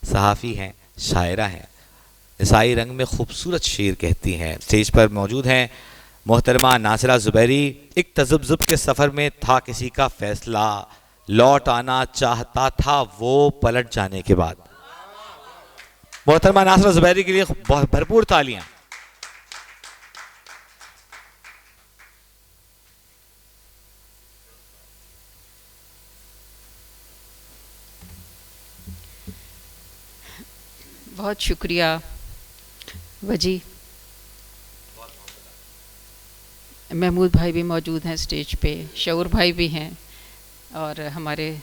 صحافی ہیں، شاعرہ ہیں، نسائی رنگ میں خوبصورت شعر کہتی ہیں۔ اسٹیج پر موجود ہیں محترمہ ناصرہ زبیری۔ ایک تذبذب کے سفر میں تھا کسی کا فیصلہ، لوٹ آنا چاہتا تھا وہ پلٹ جانے کے بعد۔ محترمہ ناصرہ زبیری کے لیے بھرپور تالیاں۔ بہت شکریہ وجی۔ محمود بھائی بھی موجود ہیں اسٹیج پہ، شعور بھائی بھی ہیں، اور ہمارے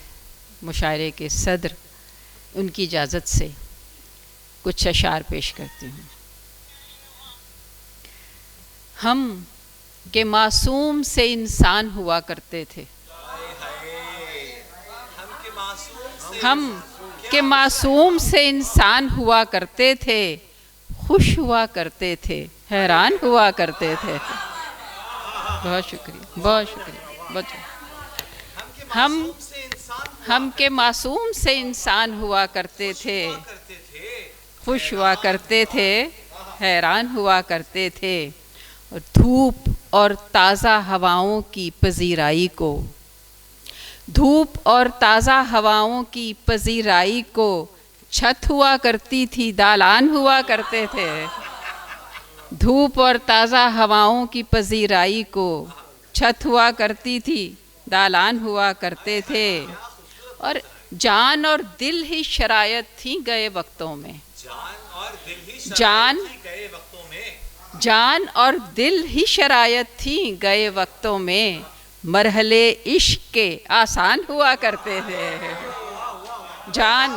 مشاعرے کے صدر، ان کی اجازت سے کچھ اشعار پیش کرتی ہوں۔ ہم کہ معصوم سے انسان ہوا کرتے تھے، ہم کہ معصوم سے انسان ہوا کرتے تھے، خوش ہوا کرتے تھے، حیران ہوا کرتے تھے۔ بہت شکریہ، بہت شکریہ، بہت شکریہ۔ ہم کہ معصوم سے انسان ہوا کرتے تھے، خوش ہوا کرتے تھے، حیران ہوا کرتے تھے، اور دھوپ اور تازہ ہواؤں کی پذیرائی کو، دھوپ اور تازہ ہواؤں کی پذیرائی کو چھت ہوا کرتی تھی، دالان ہوا کرتے تھے۔ دھوپ اور تازہ ہواؤں کی پذیرائی کو چھت ہوا کرتی تھی، دالان ہوا کرتے تھے، اور جان اور دل ہی شرائط تھی گئے وقتوں میں، جان اور دل ہی شرائط تھی گئے وقتوں میں، مرحلے عشق کے آسان ہوا کرتے تھے۔ جان،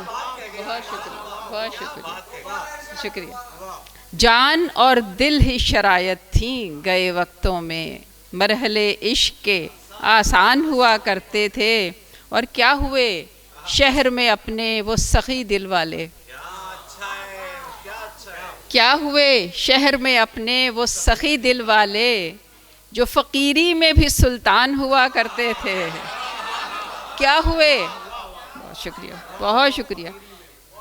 بہت شکریہ، بہت شکریہ، شکریہ۔ جان اور دل ہی شرائط تھیں گئے وقتوں میں، مرحلے عشق کے آسان ہوا کرتے تھے، اور کیا ہوئے شہر میں اپنے وہ سخی دل والے، کیا ہوئے شہر میں اپنے وہ سخی دل والے، جو فقیری میں بھی سلطان ہوا کرتے تھے۔ کیا ہوئے، بہت شکریہ، بہت شکریہ،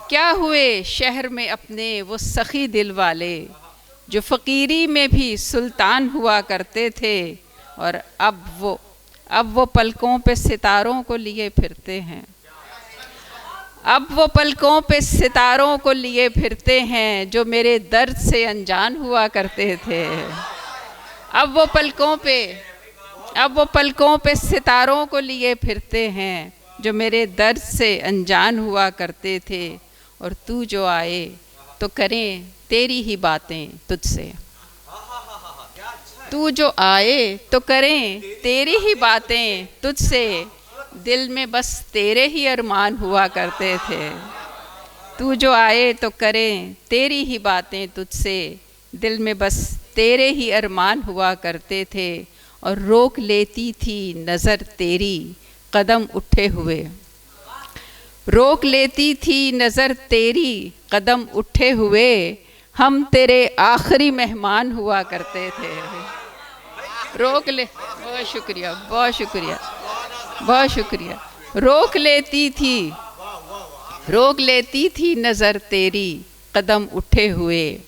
کیا ہوئے شہر میں اپنے وہ سخی دل والے، جو فقیری میں بھی سلطان ہوا کرتے تھے، اور اب وہ پلکوں پہ ستاروں کو لیے پھرتے ہیں، اب وہ پلکوں پہ ستاروں کو لیے پھرتے ہیں، جو میرے درد سے انجان ہوا کرتے تھے۔ اب وہ پلکوں پہ ستاروں کو لیے پھرتے ہیں، جو میرے درد سے انجان ہوا کرتے تھے، اور تو جو آئے تو کریں تیری ہی باتیں تجھ سے، تو جو آئے تو کریں تیری ہی باتیں تجھ سے، دل میں بس تیرے ہی ارمان ہوا کرتے تھے۔ تو جو آئے تو کریں تیری ہی باتیں تجھ سے، دل میں بس تیرے ہی ارمان ہوا کرتے تھے، اور روک لیتی تھی نظر تیری قدم اٹھے ہوئے، روک لیتی تھی نظر تیری قدم اٹھے ہوئے، ہم تیرے آخری مہمان ہوا کرتے تھے۔ بہت شکریہ، بہت شکریہ، بہت شکریہ۔ روک لیتی تھی نظر تیری قدم اٹھے ہوئے،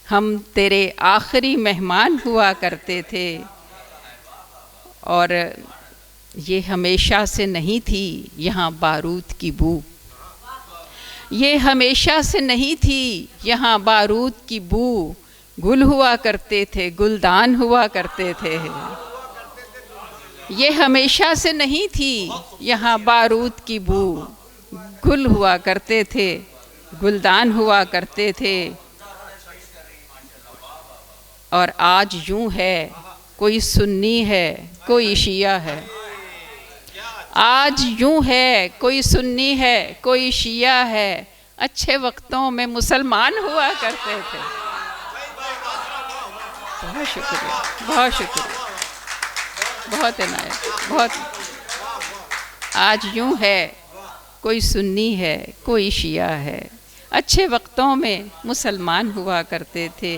ہم تیرے آخری مہمان ہوا کرتے تھے، اور یہ ہمیشہ سے نہیں تھی یہاں بارود کی بو، یہ ہمیشہ سے نہیں تھی یہاں بارود کی بو، گل ہوا کرتے تھے، گلدان ہوا کرتے تھے۔ یہ ہمیشہ سے نہیں تھی یہاں بارود کی بو، گل ہوا کرتے تھے، گلدان ہوا کرتے تھے، اور آج یوں ہے کوئی سنی ہے کوئی شیعہ ہے، آج یوں ہے کوئی سنی ہے کوئی شیعہ ہے، اچھے وقتوں میں مسلمان ہوا کرتے تھے۔ بہت شکریہ، بہت شکریہ، بہت عنایت، بہت۔ آج یوں ہے کوئی سنی ہے کوئی شیعہ ہے، اچھے وقتوں میں مسلمان ہوا کرتے تھے،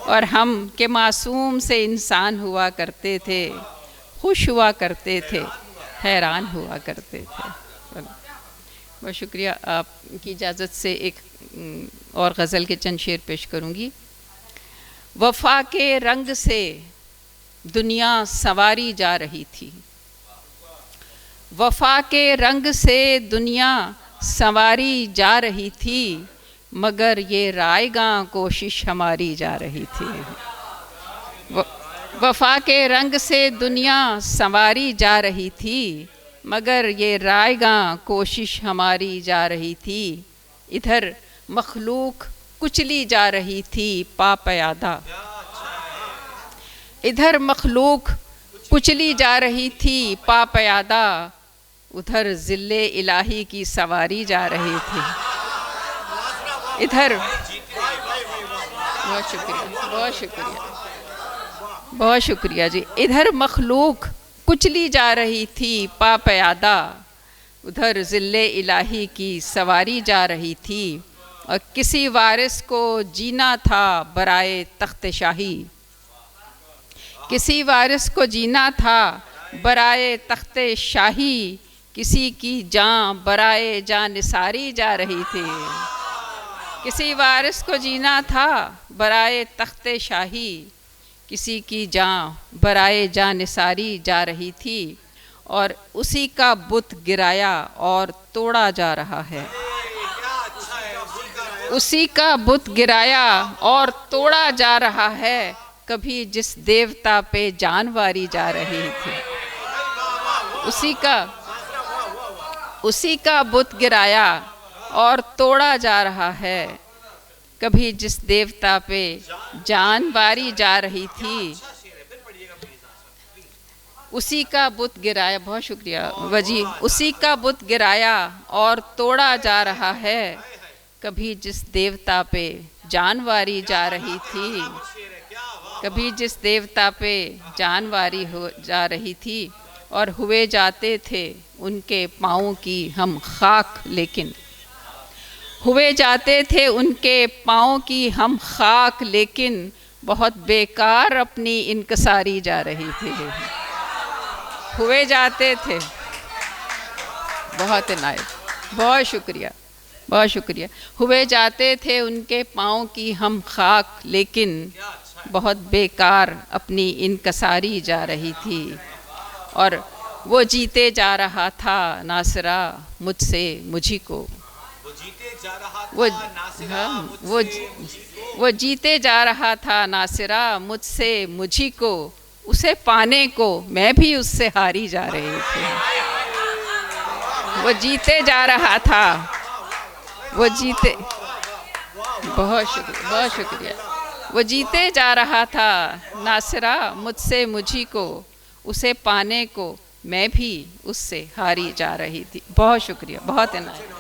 اور ہم کہ معصوم سے انسان ہوا کرتے تھے، خوش ہوا کرتے تھے، حیران ہوا کرتے تھے۔ بہت شکریہ. آپ کی اجازت سے ایک اور غزل کے چند شعر پیش کروں گی. وفا کے رنگ سے دنیا سنواری جا رہی تھی، وفا کے رنگ سے دنیا سنواری جا رہی تھی، مگر یہ رائے گاں کوشش ہماری جا رہی تھی. وفا کے رنگ سے دنیا سنواری جا رہی تھی، مگر یہ رائے گاں کوشش ہماری جا رہی تھی. ادھر مخلوق کچلی جا رہی تھی پا پیادہ، ادھر مخلوق کچلی جا رہی تھی پا پیادہ، ادھر ذل الہی کی سواری جا رہی تھی. ادھر بہت شکریہ، بہت شکریہ، بہت شکریہ جی. ادھر مخلوق کچلی جا رہی تھی پا پیادہ، ادھر ذل الہی کی سواری جا رہی تھی. اور کسی وارث کو جینا تھا برائے تخت شاہی، کسی وارث کو جینا تھا برائے تخت شاہی، کسی کی جاں برائے جاں نثاری جا رہی تھی. کسی وارث کو جینا تھا برائے تخت شاہی، کسی کی جاں برائے جاں نثاری جا رہی تھی. اور اسی کا بت گرایا اور توڑا جا رہا ہے، اسی کا بت گرایا اور توڑا جا رہا ہے. کبھی جس دیوتا پہ جانواری جا رہی تھی، اسی کا بت گرایا اور توڑا جا رہا ہے. کبھی جس دیوتا پہ جانواری جا رہی تھی، اسی کا بت گرایا. بہت شکریہ وجی. اسی کا بت گرایا اور توڑا جا رہا ہے. کبھی جس دیوتا پہ جانواری جا رہی تھی، کبھی جس دیوتا پہ جانواری جا رہی تھی. اور ہوئے جاتے تھے ان کے پاؤں کی ہم خاک، لیکن ہوئے جاتے تھے ان کے پاؤں کی ہم خاک، لیکن بہت بیکار اپنی انکساری جا رہی تھی. ہوئے جاتے تھے. بہت عنایت، بہت شکریہ، بہت شکریہ. ہوئے جاتے تھے ان کے پاؤں کی ہم خاک، لیکن بہت بیکار اپنی انکساری جا رہی تھی. اور وہ جیتے جا رہا تھا ناصرہ مجھ سے مجھی کو، وہ جیتے جا رہا تھا ناصرہ مجھ سے مجھی کو، اسے پانے کو میں بھی اس سے ہاری جا رہی تھی. وہ جیتے جا رہا تھا، وہ جیتے، بہت شکریہ، بہت شکریہ. وہ جیتے جا رہا تھا ناصرہ مجھ سے مجھی کو، اسے پانے کو میں بھی اس سے ہاری جا رہی تھی. بہت شکریہ، بہت عنایت.